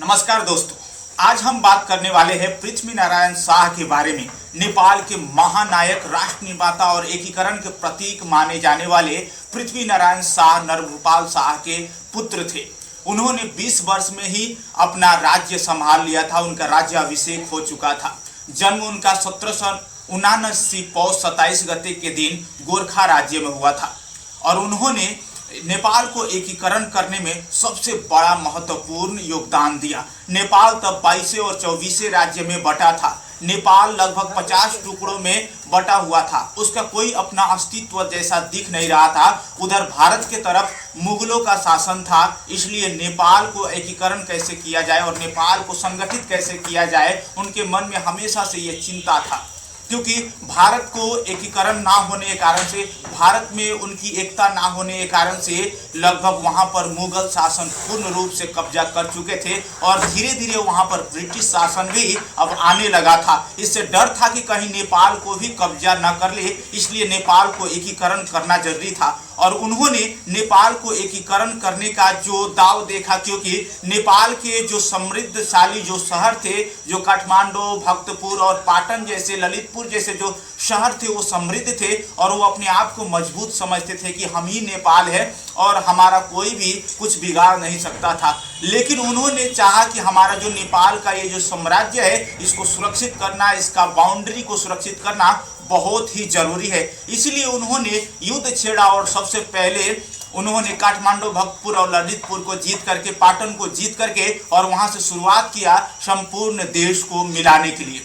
नमस्कार दोस्तों, आज हम बात करने वाले हैं पृथ्वी नारायण शाह के बारे में। नेपाल के महानायक, राष्ट्र निर्माता और एकीकरण के प्रतीक माने जाने वाले पृथ्वी नारायण शाह नरभूपाल शाह के पुत्र थे। उन्होंने 20 वर्ष में ही अपना राज्य संभाल लिया था। उनका राज्याभिषेक हो चुका था। जन्म उनका 1779 पौष 27 गते के दिन गोरखा राज्य में हुआ था और उन्होंने नेपाल को एकीकरण करने में सबसे बड़ा महत्वपूर्ण योगदान दिया। नेपाल तब 22 और 24 राज्य में बटा था। नेपाल लगभग 50 टुकड़ों में बटा हुआ था। उसका कोई अपना अस्तित्व जैसा दिख नहीं रहा था। उधर भारत के तरफ मुगलों का शासन था, इसलिए नेपाल को एकीकरण कैसे किया जाए और नेपाल को संगठित कैसे किया जाए, उनके मन में हमेशा से ये चिंता था। क्योंकि भारत को एकीकरण ना होने के कारण से, भारत में उनकी एकता ना होने के कारण से लगभग वहां पर मुगल शासन पूर्ण रूप से कब्जा कर चुके थे और धीरे धीरे वहां पर ब्रिटिश शासन भी अब आने लगा था। इससे डर था कि कहीं नेपाल को भी कब्जा ना कर ले, इसलिए नेपाल को एकीकरण करना जरूरी था और उन्होंने नेपाल को एकीकरण करने का जो दाव देखा, क्योंकि नेपाल के जो समृद्धशाली जो शहर थे, जो काठमांडू, भक्तपुर और पाटन जैसे, ललितपुर जैसे जो शहर थे, वो समृद्ध थे और वो अपने आप को मजबूत समझते थे कि हम ही नेपाल है और हमारा कोई भी कुछ बिगाड़ नहीं सकता था। लेकिन उन्होंने चाहा कि हमारा जो नेपाल का ये जो साम्राज्य है, इसको सुरक्षित करना, इसका बाउंड्री को सुरक्षित करना बहुत ही जरूरी है। इसलिए उन्होंने युद्ध छेड़ा और सबसे पहले उन्होंने काठमांडू, भक्तपुर और ललितपुर को जीत करके, पाटन को जीत करके और वहां से शुरुआत किया संपूर्ण देश को मिलाने के लिए।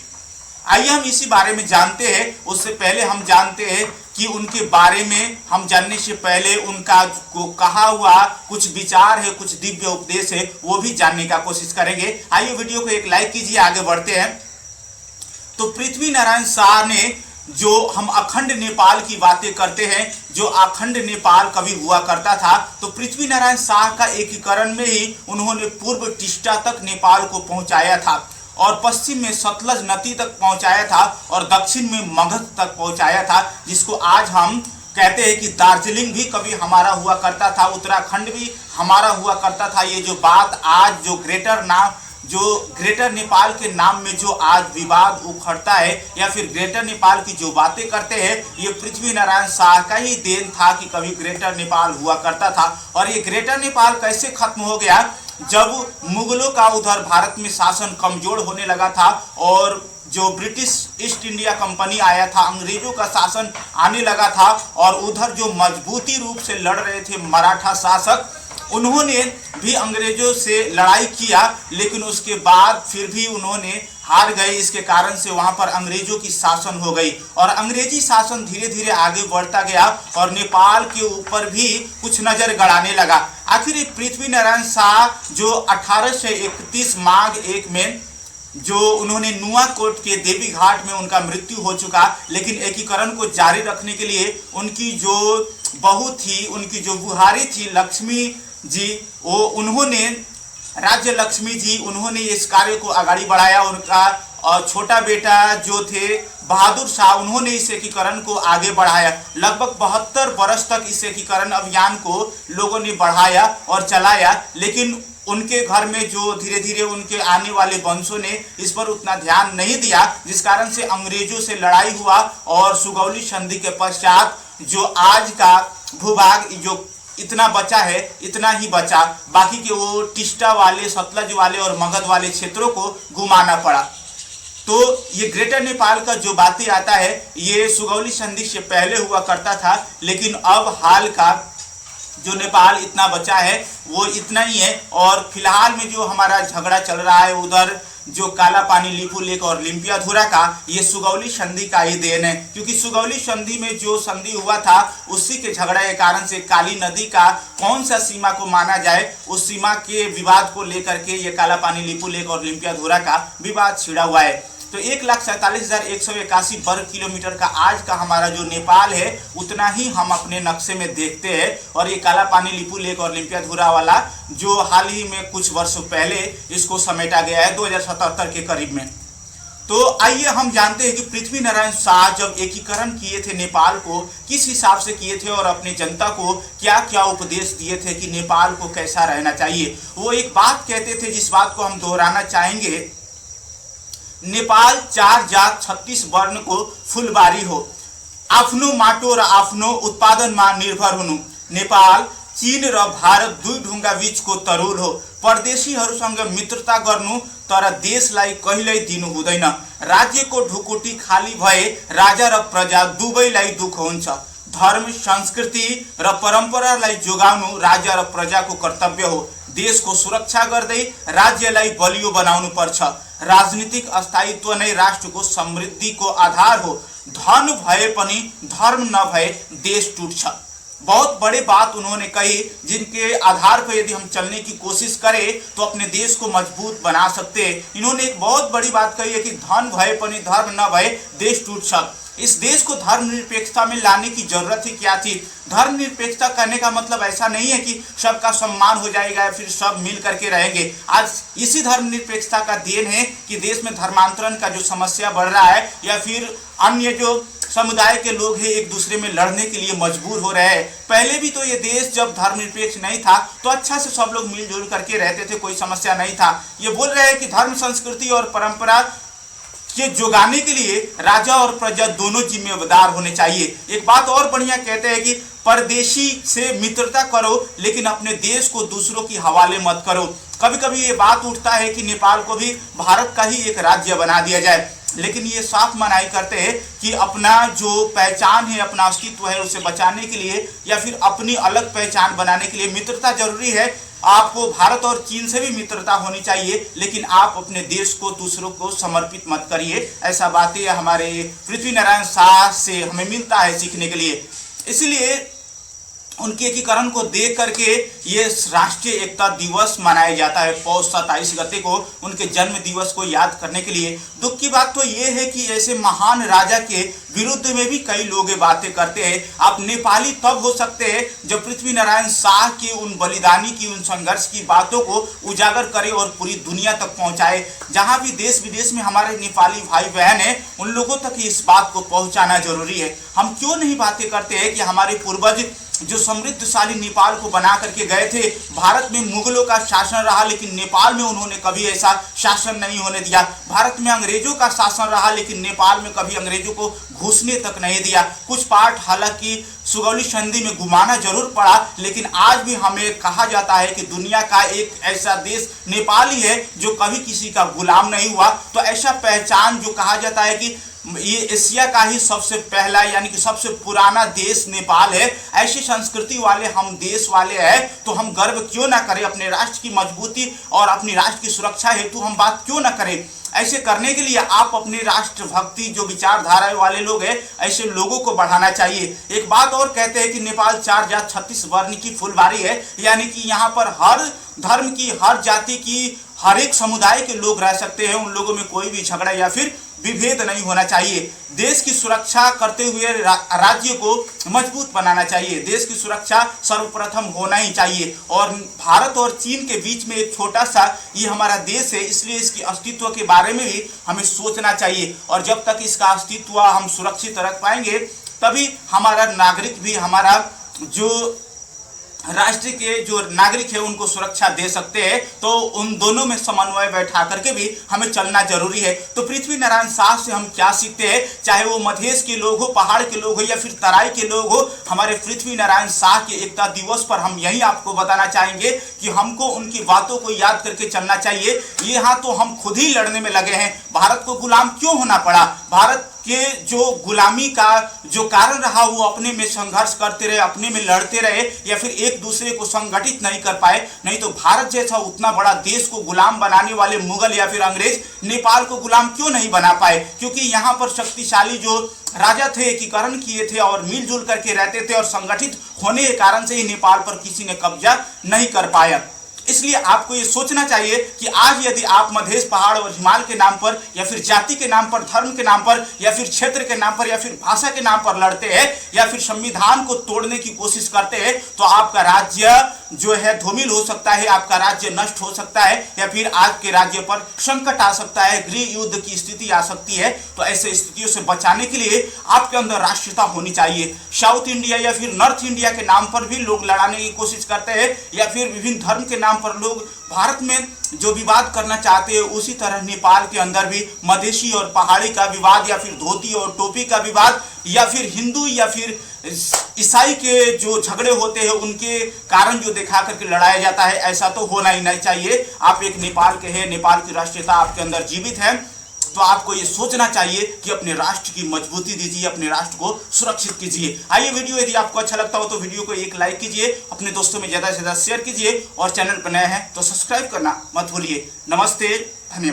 आइए हम इसी बारे में जानते हैं। उससे पहले हम जानते हैं कि उनके बारे में हम जानने से पहले उनका को कहा हुआ कुछ विचार है, कुछ दिव्य उपदेश है, वो भी जानने का कोशिश करेंगे। आइए वीडियो को एक लाइक कीजिए, आगे बढ़ते हैं। तो पृथ्वी नारायण शाह ने, जो हम अखंड नेपाल की बातें करते हैं, जो अखंड नेपाल कभी हुआ करता था, तो पृथ्वी नारायण शाह का एकीकरण में ही उन्होंने पूर्व टिस्टा तक नेपाल को पहुंचाया था और पश्चिम में सतलज नदी तक पहुंचाया था और दक्षिण में मगध तक पहुंचाया था, जिसको आज हम कहते हैं कि दार्जिलिंग भी कभी हमारा हुआ करता था, उत्तराखंड भी हमारा हुआ करता था। ये जो बात आज जो ग्रेटर नेपाल के नाम में जो आज विवाद उखड़ता है या फिर ग्रेटर नेपाल की जो बातें करते हैं, ये पृथ्वी नारायण शाह का ही देन था कि कभी ग्रेटर नेपाल हुआ करता था। और ये ग्रेटर नेपाल कैसे खत्म हो गया, जब मुगलों का उधर भारत में शासन कमजोर होने लगा था और जो ब्रिटिश ईस्ट इंडिया कंपनी आया था, अंग्रेजों का शासन आने लगा था और उधर जो मजबूती रूप से लड़ रहे थे मराठा शासक, उन्होंने भी अंग्रेजों से लड़ाई किया, लेकिन उसके बाद फिर भी उन्होंने हार गए। इसके कारण से वहां पर अंग्रेजों की शासन हो गई और अंग्रेजी शासन धीरे धीरे आगे बढ़ता गया और नेपाल के ऊपर भी कुछ नजर गड़ाने लगा। आखिर पृथ्वी नारायण शाह जो 1831 माघ 1 में जो उन्होंने नुआकोट के देवी घाट में उनका मृत्यु हो चुका, लेकिन एकीकरण को जारी रखने के लिए उनकी जो बहू थी, उनकी जो बुहारी थी लक्ष्मी जी, वो उन्होंने, राज्य लक्ष्मी जी, उन्होंने इस कार्य को आगे बढ़ाया। उनका छोटा बेटा जो थे बहादुर शाह, उन्होंने इस एकीकरण को आगे बढ़ाया। लगभग 72 वर्ष तक इस एकीकरण अभियान को लोगों ने बढ़ाया और चलाया, लेकिन उनके घर में जो धीरे धीरे उनके आने वाले वंशों ने इस पर उतना ध्यान नहीं दिया, जिस कारण से अंग्रेजों से लड़ाई हुआ और सुगौली संधि के पश्चात जो आज का भूभाग जो इतना बचा है, इतना ही बचा, बाकी के वो टिस्टा वाले, सतलज वाले और मगध वाले क्षेत्रों को गुमाना पड़ा। तो ये ग्रेटर नेपाल का जो बातें आता है, ये सुगौली संधि से पहले हुआ करता था, लेकिन अब हाल का जो नेपाल इतना बचा है वो इतना ही है। और फिलहाल में जो हमारा झगड़ा चल रहा है उधर जो काला पानी, लिपू लेक और लिम्पियाधुरा का, ये सुगौली संधि का ही देन है, क्योंकि सुगौली संधि में जो संधि हुआ था उसी के झगड़ा के कारण से काली नदी का कौन सा सीमा को माना जाए, उस सीमा के विवाद को लेकर के ये काला पानी, लिपू लेक और लिम्पियाधुरा का विवाद छिड़ा हुआ है। तो 1,47,181 वर्ग किलोमीटर का आज का हमारा जो नेपाल है, उतना ही हम अपने नक्शे में देखते हैं। और ये काला पानी, लिपू लेक और लिम्पियाधुरा वाला जो हाल ही में कुछ वर्षों पहले इसको समेटा गया है 2077 के करीब में। तो आइए हम जानते हैं कि पृथ्वी नारायण शाह जब एकीकरण किए थे नेपाल को, किस हिसाब से किए थे और अपनी जनता को क्या क्या उपदेश दिए थे कि नेपाल को कैसा रहना चाहिए। वो एक बात कहते थे जिस बात को हम दोहराना चाहेंगे, नेपाल 4 जात 36 वर्ण को फुलबारी हो, आफ्नो माटो र आफ्नो उत्पादनमा निर्भर हुनु। नेपाल चीन र भारत दुई ढुङ्गा बीचको तरुल हो, परदेशीहरूसँग मित्रता गर्नु तर देशलाई कहिल्यै दिनु हुँदैन। राज्यको ढुकुटी खाली भए राजा र प्रजा दुवैलाई दुःख हुन्छ। धर्म संस्कृति र परम्परालाई जोगाउनु राजा र प्रजाको कर्तव्य हो। देशको सुरक्षा गर्दै राज्यलाई बलियो बनाउनु पर्छ। राजनीतिक अस्थायित्व नै राष्ट्रको समृद्धिको आधार हो। धन भए पनि धर्म नभए देश टूट्छ। बहुत बड़े बात उन्होंने कही, जिनके आधार पर यदि हम चलने की कोशिश करें तो अपने देश को मजबूत बना सकते हैं। इन्होंने एक बहुत बड़ी बात कही है कि धन भय पनि धर्म न भय देश टूट। इस देश को धर्मनिरपेक्षता में लाने की जरूरत ही क्या थी। धर्मनिरपेक्षता करने का मतलब ऐसा नहीं है कि सबका सम्मान हो जाएगा या फिर सब मिल करके रहेंगे। आज इसी धर्मनिरपेक्षता का देन है कि देश में धर्मांतरण का जो समस्या बढ़ रहा है या फिर अन्य जो समुदाय के लोग हैं एक दूसरे में लड़ने के लिए मजबूर हो रहे हैं। पहले भी तो ये देश जब धर्मनिरपेक्ष नहीं था तो अच्छा से सब लोग मिलजुल करके रहते थे, कोई समस्या नहीं था। ये बोल रहे हैं कि धर्म संस्कृति और परंपरा के जोगाने के लिए राजा और प्रजा दोनों जिम्मेदार होने चाहिए। एक बात और बढ़िया कहते हैं कि परदेशी से मित्रता करो लेकिन अपने देश को दूसरों की हवाले मत करो। कभी कभी ये बात उठता है कि नेपाल को भी भारत का ही एक राज्य बना दिया जाए, लेकिन ये साफ मनाही करते हैं कि अपना जो पहचान है, अपना अस्तित्व है, उसे बचाने के लिए या फिर अपनी अलग पहचान बनाने के लिए मित्रता जरूरी है। आपको भारत और चीन से भी मित्रता होनी चाहिए, लेकिन आप अपने देश को दूसरों को समर्पित मत करिए। ऐसा बातें हमारे पृथ्वी नारायण शाह से हमें मिलता है सीखने के लिए। इसलिए उनके एकीकरण को देख करके ये राष्ट्रीय एकता दिवस मनाया जाता है पौष 27 गते को, उनके जन्म दिवस को याद करने के लिए। दुख की बात तो ये है कि ऐसे महान राजा के विरुद्ध में भी कई लोग ये बातें करते हैं। आप नेपाली तब हो सकते हैं जब पृथ्वी नारायण शाह की उन बलिदानी की, उन संघर्ष की बातों को उजागर करे और पूरी दुनिया तक पहुंचाए। जहां भी देश विदेश में हमारे नेपाली भाई बहन हैं, उन लोगों तक इस बात को पहुंचाना जरूरी है। हम क्यों नहीं बातें करते हैं कि हमारे पूर्वज जो समृद्धशाली नेपाल को बना करके गए थे, भारत में मुगलों का शासन रहा लेकिन नेपाल में उन्होंने कभी ऐसा शासन नहीं होने दिया। भारत में अंग्रेजों का शासन रहा लेकिन नेपाल में कभी अंग्रेजों को घुसने तक नहीं दिया। कुछ पार्ट हालांकि सुगौली संधि में घुमाना जरूर पड़ा, लेकिन आज भी हमें कहा जाता है कि दुनिया का एक ऐसा देश नेपाल ही है जो कभी किसी का गुलाम नहीं हुआ। तो ऐसा पहचान जो कहा जाता है कि ये एशिया का ही सबसे पहला यानी कि सबसे पुराना देश नेपाल है, ऐसी संस्कृति वाले हम देश वाले हैं, तो हम गर्व क्यों ना करें। अपने राष्ट्र की मजबूती और अपनी राष्ट्र की सुरक्षा हेतु हम बात क्यों ना करें। ऐसे करने के लिए आप अपने राष्ट्र भक्ति जो विचारधारा वाले लोग हैं, ऐसे लोगों को बढ़ाना चाहिए। एक बात और कहते हैं कि नेपाल 4 जात 36 वर्ण की फुलबारी है, यानी कि यहाँ पर हर धर्म की, हर जाति की, हर एक समुदाय के लोग रह सकते हैं। उन लोगों में कोई भी झगड़ा या फिर विभेद नहीं होना चाहिए। देश की सुरक्षा करते हुए राज्य को मजबूत बनाना चाहिए। देश की सुरक्षा सर्वप्रथम होना ही चाहिए। और भारत और चीन के बीच में एक छोटा सा ये हमारा देश है, इसलिए इसके अस्तित्व के बारे में भी हमें सोचना चाहिए। और जब तक इसका अस्तित्व हम सुरक्षित रख पाएंगे तभी हमारा नागरिक भी, हमारा जो राष्ट्र के जो नागरिक है उनको सुरक्षा दे सकते हैं। तो उन दोनों में समन्वय बैठा करके भी हमें चलना जरूरी है। तो पृथ्वी नारायण शाह से हम क्या सीखते हैं, चाहे वो मधेश के लोग हो, पहाड़ के लोग हो या फिर तराई के लोग हो, हमारे पृथ्वी नारायण शाह के एकता दिवस पर हम यही आपको बताना चाहेंगे कि हमको उनकी बातों को याद करके चलना चाहिए। यहाँ तो हम खुद ही लड़ने में लगे हैं। भारत को गुलाम क्यों होना पड़ा? भारत के जो गुलामी का जो कारण रहा वो अपने में संघर्ष करते रहे, अपने में लड़ते रहे या फिर एक दूसरे को संगठित नहीं कर पाए। नहीं तो भारत जैसा उतना बड़ा देश को गुलाम बनाने वाले मुगल या फिर अंग्रेज नेपाल को गुलाम क्यों नहीं बना पाए? क्योंकि यहाँ पर शक्तिशाली जो राजा थे, एकीकरण किए थे और मिलजुल करके रहते थे और संगठित होने के कारण से ही नेपाल पर किसी ने कब्जा नहीं कर पाया। इसलिए आपको ये सोचना चाहिए कि आज यदि आप मधेश, पहाड़ और हिमालय के नाम पर या फिर जाति के नाम पर, धर्म के नाम पर या फिर क्षेत्र के नाम पर या फिर भाषा के नाम पर लड़ते हैं या फिर संविधान को तोड़ने की कोशिश करते हैं, तो आपका राज्य जो है धूमिल हो सकता है, आपका राज्य नष्ट हो सकता है, या फिर आपके राज्य पर संकट आ सकता है, गृह युद्ध की स्थिति आ सकती है। तो ऐसे स्थितियों से बचाने के लिए आपके अंदर राष्ट्रीयता होनी चाहिए। साउथ इंडिया या फिर नॉर्थ इंडिया के नाम पर भी लोग लड़ाने की कोशिश करते हैं, या फिर विभिन्न धर्म के नाम पर लोग भारत में जो विवाद करना चाहते हैं, उसी तरह नेपाल के अंदर भी मधेसी और पहाड़ी का विवाद, या फिर धोती और टोपी का विवाद, या फिर हिंदू या फिर ईसाई के जो झगड़े होते हैं उनके कारण जो दिखा करके लड़ाया जाता है, ऐसा तो होना ही नहीं चाहिए। आप एक नेपाल के हैं, नेपाल की राष्ट्रीयता आपके अंदर जीवित है, तो आपको ये सोचना चाहिए कि अपने राष्ट्र की मजबूती दीजिए, अपने राष्ट्र को सुरक्षित कीजिए। आइए, वीडियो यदि आपको अच्छा लगता हो तो वीडियो को एक लाइक कीजिए, अपने दोस्तों में ज़्यादा से ज़्यादा शेयर कीजिए, और चैनल पर नए हैं तो सब्सक्राइब करना मत भूलिए। नमस्ते, धन्यवाद।